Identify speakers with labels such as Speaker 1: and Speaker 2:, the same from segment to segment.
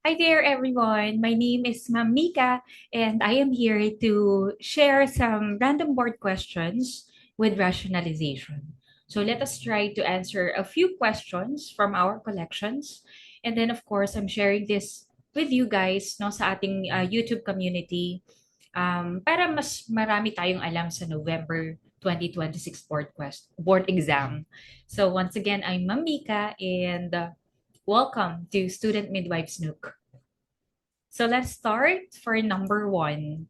Speaker 1: Hi there, everyone. My name is Ma'am Mika, and I am here to share some random board questions with rationalization. So let us try to answer a few questions from our collections. And then, of course, I'm sharing this with you guys no, sa ating YouTube community para mas marami tayong alam sa November 2026 board exam. So once again, I'm Ma'am Mika, and welcome to Student Midwives Nook. So let's start for number one.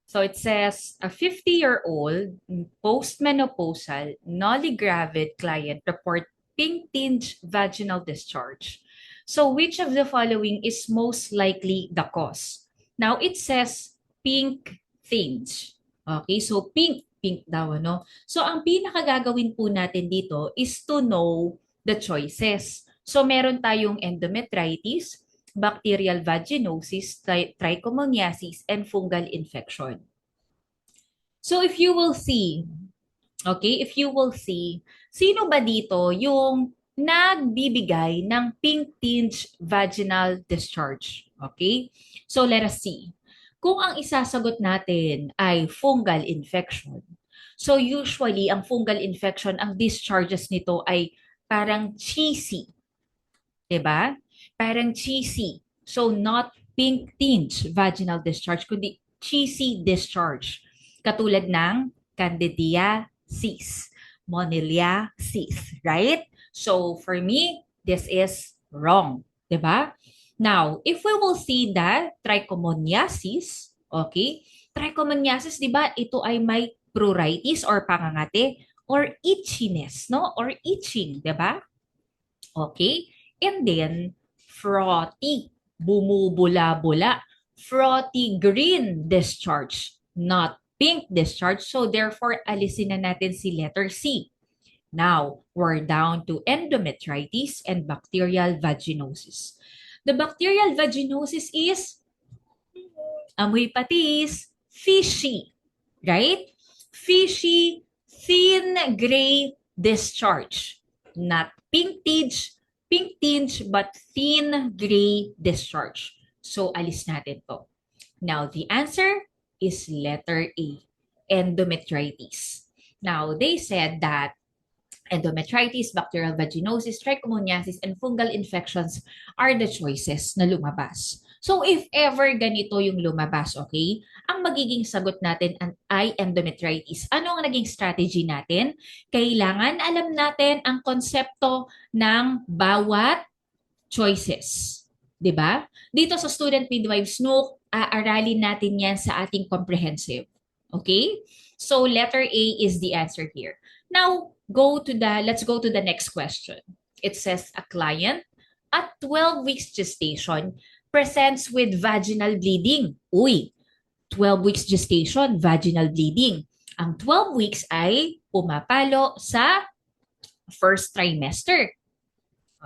Speaker 1: So it says a 50-year-old postmenopausal nulligravid client report pink tinged vaginal discharge. So which of the following is most likely the cause? Now it says pink tinge. Okay, so pink daw ano. So ang pinakagagawin po natin dito is to know the choices. So meron tayong endometritis, bacterial vaginosis, trichomoniasis, and fungal infection. So if you will see, okay, if you will see, sino ba dito yung nagbibigay ng pink tinged vaginal discharge? Okay? So let us see. Kung ang isasagot natin ay fungal infection, so usually ang fungal infection, ang discharges nito ay parang cheesy, 'di ba? Parang cheesy. So not pink tinged vaginal discharge, kundi cheesy discharge. Katulad ng candidiasis, moniliasis, right? So for me, this is wrong, 'di ba? Now, if we will see the trichomoniasis, okay? Trichomoniasis, 'di ba? Ito ay may pruritus or pangangate or itchiness, no? Or itching, 'di ba? Okay? And then, frothy, bumubula-bula, frothy green discharge, not pink discharge. So therefore, alisin na natin si letter C. Now, we're down to endometritis and bacterial vaginosis. The bacterial vaginosis is amoy patis, fishy, right? Fishy, thin gray discharge. Not pink tinge, but thin gray discharge. So, alis natin to. Now, the answer is letter A, endometritis. Now, they said that endometritis, bacterial vaginosis, trichomoniasis, and fungal infections are the choices na lumabas. So if ever ganito yung lumabas, okay, ang magiging sagot natin ay endometritis. Ano ang naging strategy natin? Kailangan alam natin ang konsepto ng bawat choices. 'Di ba? Dito sa Student Midwives Nook, aaralin natin yan sa ating comprehensive. Okay? So letter A is the answer here. Now, let's go to the next question. It says a client at 12 weeks gestation presents with vaginal bleeding. Uy, 12 weeks gestation, vaginal bleeding. Ang 12 weeks ay pumapalo sa first trimester.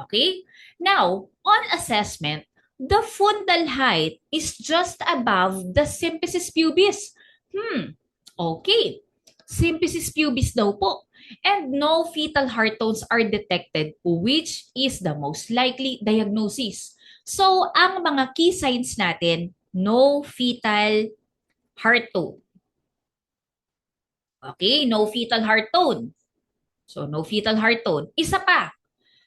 Speaker 1: Okay? Now, on assessment, the fundal height is just above the symphysis pubis. Okay. Symphysis pubis daw po. And no fetal heart tones are detected, which is the most likely diagnosis. So, ang mga key signs natin, no fetal heart tone. Okay, no fetal heart tone. So, no fetal heart tone. Isa pa,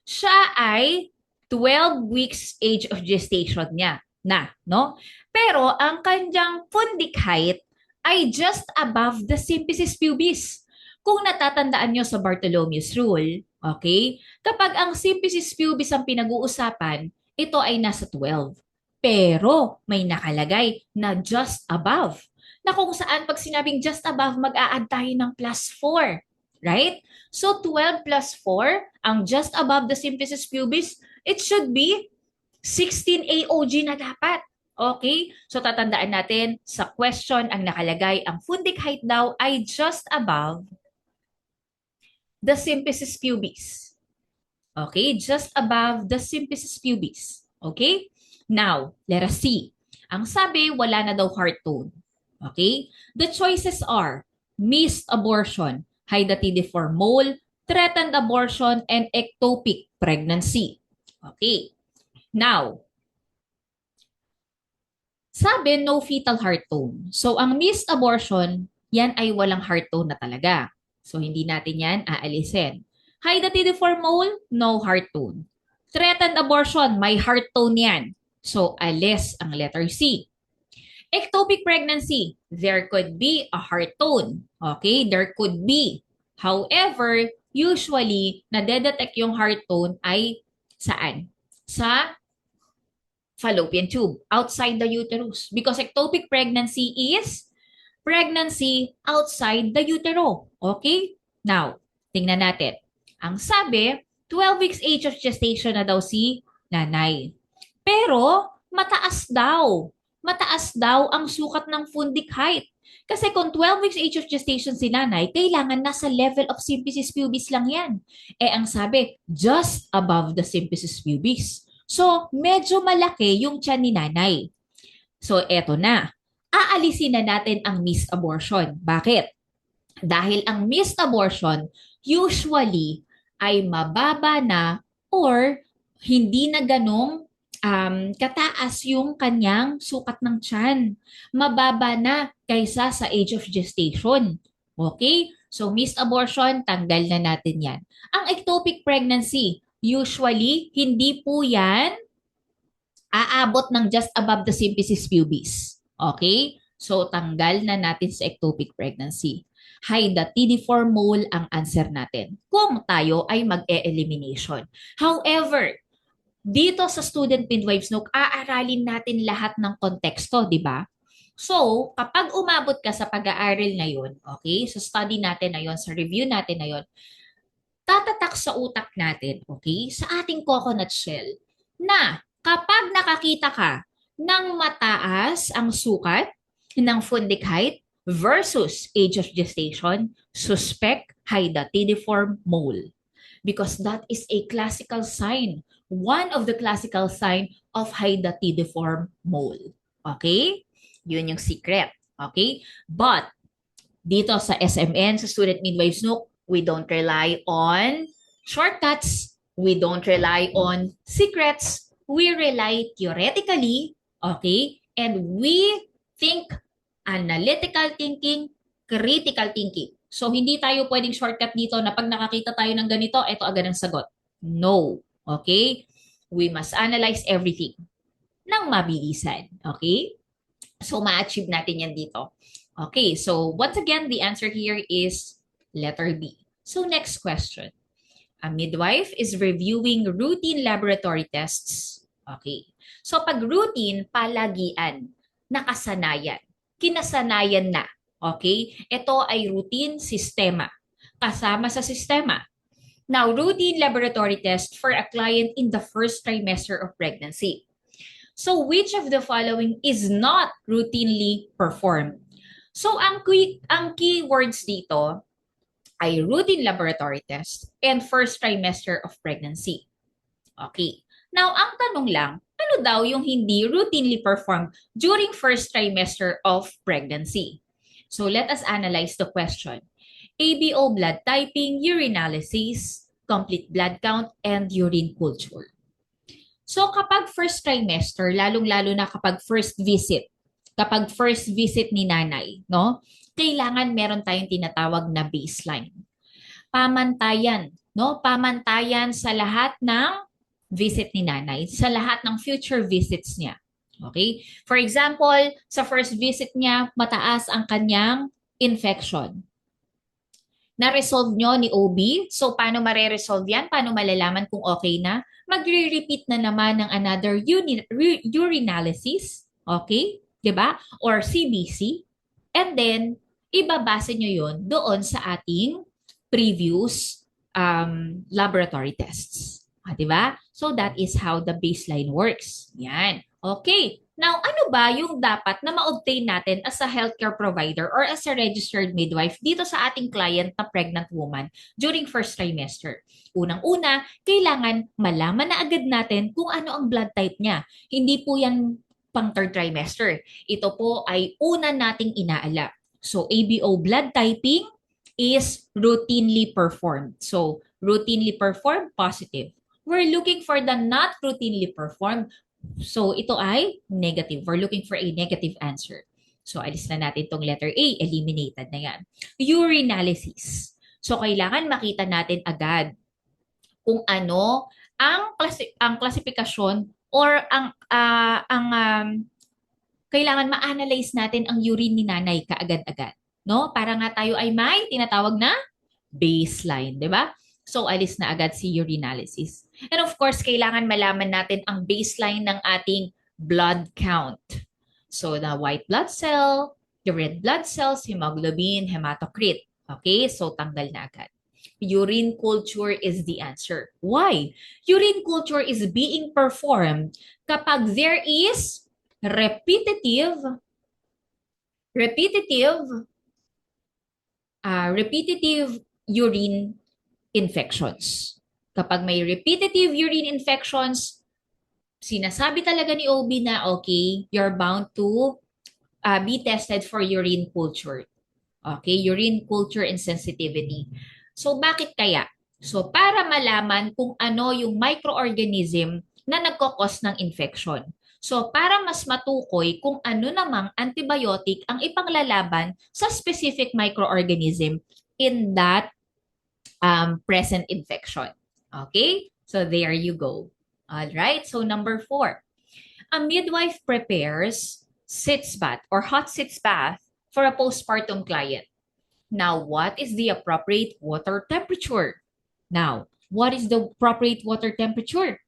Speaker 1: siya ay 12 weeks age of gestation niya na, no? Pero ang kanyang fundic height ay just above the symphysis pubis. Kung natatandaan nyo sa Bartholomew's Rule, okay, kapag ang symphysis pubis ang pinag-uusapan, ito ay nasa 12. Pero may nakalagay na just above. Na kung saan pag sinabing just above, mag-a-add tayo ng plus 4. Right? So 12 plus 4, ang just above the symphysis pubis, it should be 16 AOG na dapat. Okay? So tatandaan natin, sa question ang nakalagay, ang fundic height daw ay just above the symphysis pubis. Okay? Just above the symphysis pubis. Okay? Now, let us see. Ang sabi, wala na daw heart tone. Okay? The choices are missed abortion, hydatidiform mole, threatened abortion, and ectopic pregnancy. Okay. Now, Sabi, no fetal heart tone. So, ang missed abortion, yan ay walang heart tone na talaga. So, hindi natin yan aalisin. Hydatidiform mole, no heart tone. Threatened abortion, may heart tone yan. So, alis ang letter C. Ectopic pregnancy, there could be a heart tone. Okay, there could be. However, usually, nadedetect yung heart tone ay saan? Sa fallopian tube, outside the uterus. Because ectopic pregnancy is pregnancy outside the utero. Okay? Now, tingnan natin. Ang sabi, 12 weeks age of gestation na daw si nanay. Pero, mataas daw. Mataas daw ang sukat ng fundic height. Kasi kung 12 weeks age of gestation si nanay, kailangan nasa level of symphysis pubis lang yan. Eh, ang sabi, just above the symphysis pubis. So, medyo malaki yung tiyan ni nanay. So, eto na. Aalisin na natin ang missed abortion. Bakit? Dahil ang missed abortion usually ay mababa na or hindi na ganong kataas yung kanyang sukat ng tiyan. Mababa na kaysa sa age of gestation. Okay? So, missed abortion, tanggal na natin yan. Ang ectopic pregnancy, usually, hindi po yan aabot ng just above the symphysis pubis. Okay? So, tanggal na natin sa ectopic pregnancy. Hydatidiform mole ang answer natin kung tayo ay mag-e-elimination. However, dito sa student midwives nook, aaralin natin lahat ng konteksto, di ba? So, kapag umabot ka sa pag-aaral na yun, okay, sa study natin na yun, sa review natin na yun, tatatak sa utak natin, okay, sa ating coconut shell, na kapag nakakita ka ng mataas ang sukat ng fundic height versus age of gestation, suspect hydatidiform mole. Because that is a classical sign, one of the classical sign of hydatidiform mole. Okay? Yun yung secret. Okay? But, dito sa SMN, sa Student Midwives Nook, we don't rely on shortcuts. We don't rely on secrets. We rely theoretically, okay? And we think analytical thinking, critical thinking. So, hindi tayo pwedeng shortcut dito na pag nakakita tayo ng ganito, ito agad ang sagot. No. Okay? We must analyze everything ng mabilisan. Okay? So, ma-achieve natin yan dito. Okay, so once again, the answer here is letter B. So next question. A midwife is reviewing routine laboratory tests. Okay. So pag routine, palagian, nakasanayan, kinasanayan na. Okay? Ito ay routine sistema. Kasama sa sistema. Now, routine laboratory test for a client in the first trimester of pregnancy. So which of the following is not routinely performed? So, ang keywords dito ay routine laboratory test and first trimester of pregnancy. Okay. Now, ang tanong lang, ano daw yung hindi routinely performed during first trimester of pregnancy? So, let us analyze the question. ABO blood typing, urinalysis, complete blood count, and urine culture. So, kapag first trimester, lalong-lalo na kapag first visit ni nanay, no? Kailangan meron tayong tinatawag na baseline. Pamantayan, no? Pamantayan sa lahat ng visit ni nanay, sa lahat ng future visits niya. Okay? For example, sa first visit niya, mataas ang kanyang infection. Na-resolve nyo ni OB. So, paano mare-resolve yan? Paano malalaman kung okay na? Magre-repeat na naman ng another urinalysis. Okay? Diba? Or CBC. And then, ibabase nyo yun doon sa ating previous laboratory tests. Diba? So, that is how the baseline works. Yan. Okay. Now, ano ba yung dapat na ma-obtain natin as a healthcare provider or as a registered midwife dito sa ating client na pregnant woman during first trimester? Unang-una, kailangan malaman na agad natin kung ano ang blood type niya. Hindi po yan pang third trimester. Ito po ay una nating inaala. So, ABO blood typing is routinely performed. So, routinely performed, positive. We're looking for the not routinely performed, So, ito ay negative. We're looking for a negative answer. So, alis na natin itong letter A. Eliminated na yan. Urinalysis. So, kailangan makita natin agad kung ano ang klasifikasyon or kailangan ma-analyze natin ang urine ni nanay kaagad-agad. No? Para nga tayo ay may tinatawag na baseline, di ba? So, alis na agad si urinalysis. And of course, kailangan malaman natin ang baseline ng ating blood count. So, the white blood cell, the red blood cells, hemoglobin, hematocrit. Okay? So, tanggal na agad. Urine culture is the answer. Why? Urine culture is being performed kapag there is repetitive urine infections. Kapag may repetitive urine infections, sinasabi talaga ni OB na okay, you're bound to be tested for urine culture. Okay, urine culture and sensitivity. So bakit kaya? So para malaman kung ano yung microorganism na nagkakos ng infection. So para mas matukoy kung ano namang antibiotic ang ipanglalaban sa specific microorganism in that present infection. Okay? So there you go. All right. So number 4. A midwife prepares sitz bath or hot sitz bath for a postpartum client. Now, what is the appropriate water temperature? Now, what is the appropriate water temperature?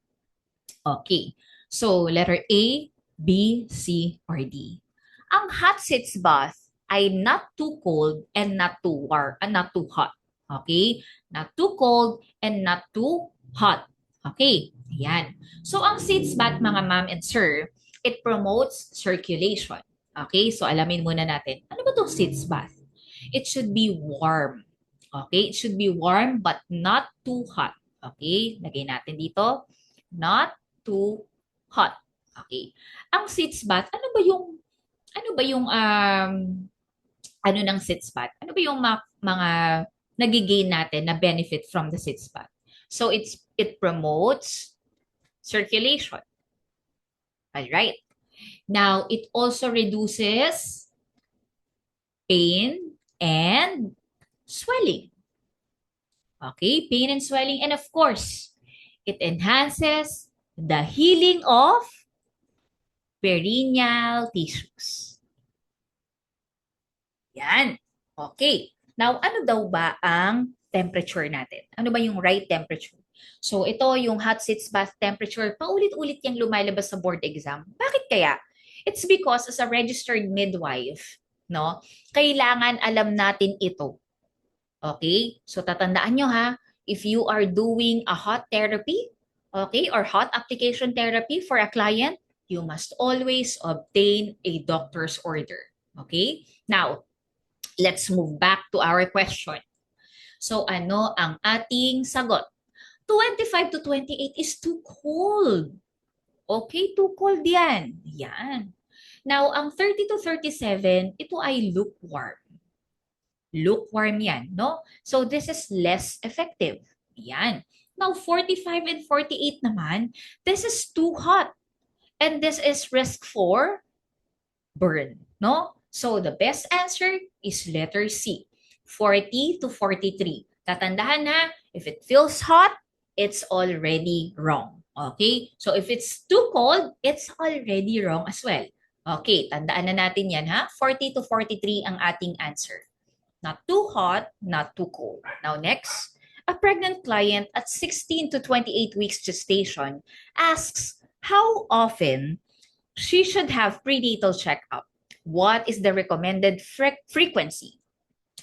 Speaker 1: Okay. So, letter A, B, C, or D. Ang hot sitz bath ay not too cold and not too warm, not too hot. Okay? Not too cold and not too hot. Okay? Ayan. So, ang sitz bath, mga ma'am and sir, it promotes circulation. Okay? So, alamin muna natin. Ano ba itong sitz bath? It should be warm. Okay? It should be warm but not too hot. Okay? Lagay natin dito. Not too hot. Okay. Ang sitz bath, ano ng sitz bath? Ano ba yung mga nagigain natin na benefit from the sitz bath? So it promotes circulation. All right. Now, it also reduces pain and swelling. Okay, pain and swelling. And of course, it enhances the healing of perineal tissues. Yan. Okay. Now, ano daw ba ang temperature natin? Ano ba yung right temperature? So, ito yung hot sitz bath temperature. Paulit-ulit yung lumalabas sa board exam. Bakit kaya? It's because as a registered midwife, no, kailangan alam natin ito. Okay? So, tatandaan nyo ha, if you are doing a hot therapy, okay, or hot application therapy for a client, you must always obtain a doctor's order. Okay? Now, let's move back to our question. So, ano ang ating sagot? 25 to 28 is too cold. Okay, too cold yan. Yan. Now, ang 30 to 37, ito ay lukewarm. Lukewarm yan, no? So, this is less effective. Yan. Now, 45 and 48 naman, this is too hot. And this is risk for burn, no? So, the best answer is letter C, 40 to 43. Tatandaan na, if it feels hot, it's already wrong. Okay? So, if it's too cold, it's already wrong as well. Okay, tandaan na natin yan ha. 40 to 43 ang ating answer. Not too hot, not too cold. Now next, a pregnant client at 16 to 28 weeks gestation asks how often she should have prenatal checkup. What is the recommended frequency?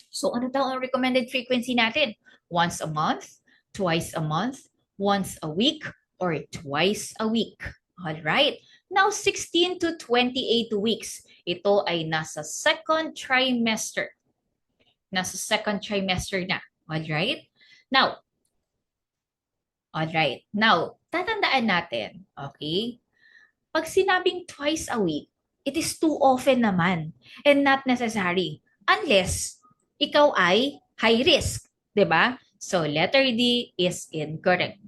Speaker 1: So ano daw ang recommended frequency natin? Once a month, twice a month, once a week, or twice a week. All right. Now 16 to 28 weeks. Ito ay nasa second trimester. Nasa second trimester na. Alright? Now, tatandaan natin, okay? Pag sinabing twice a week, it is too often naman and not necessary unless ikaw ay high risk, 'di ba? So, letter D is incorrect.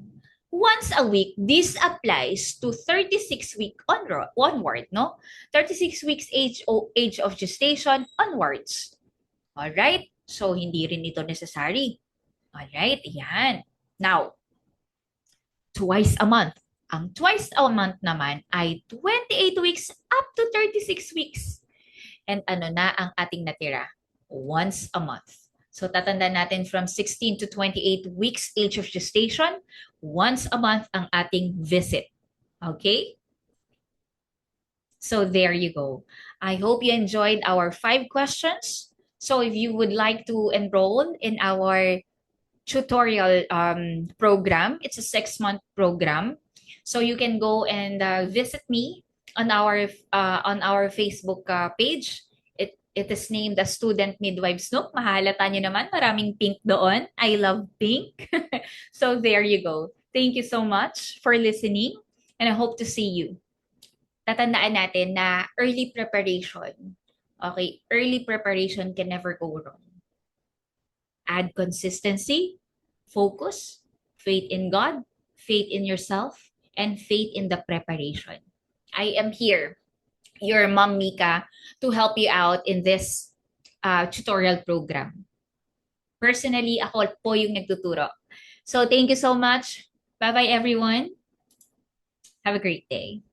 Speaker 1: once a week. This applies to 36-week onward, no? 36 weeks age of gestation onwards. Alright? So, hindi rin ito necessary. Alright? Yan. Now, twice a month. Ang twice a month naman ay 28 weeks up to 36 weeks. And ano na ang ating natira? Once a month. So tatandaan natin from 16 to 28 weeks age of gestation, once a month ang ating visit. Okay? So there you go. I hope you enjoyed our 5 questions. So if you would like to enroll in our tutorial program, it's a 6-month program. So you can go and visit me on our Facebook page. It is named the Student Midwives Nook. Mahalata nyo naman, maraming pink doon. I love pink. So there you go. Thank you so much for listening and I hope to see you. Tatandaan natin na early preparation. Okay, early preparation can never go wrong. Add consistency, focus, faith in God, faith in yourself, and faith in the preparation. I am here, your Mom Mika, to help you out in this tutorial program. Personally, ako po yung nagtuturo. So thank you so much. Bye-bye everyone. Have a great day.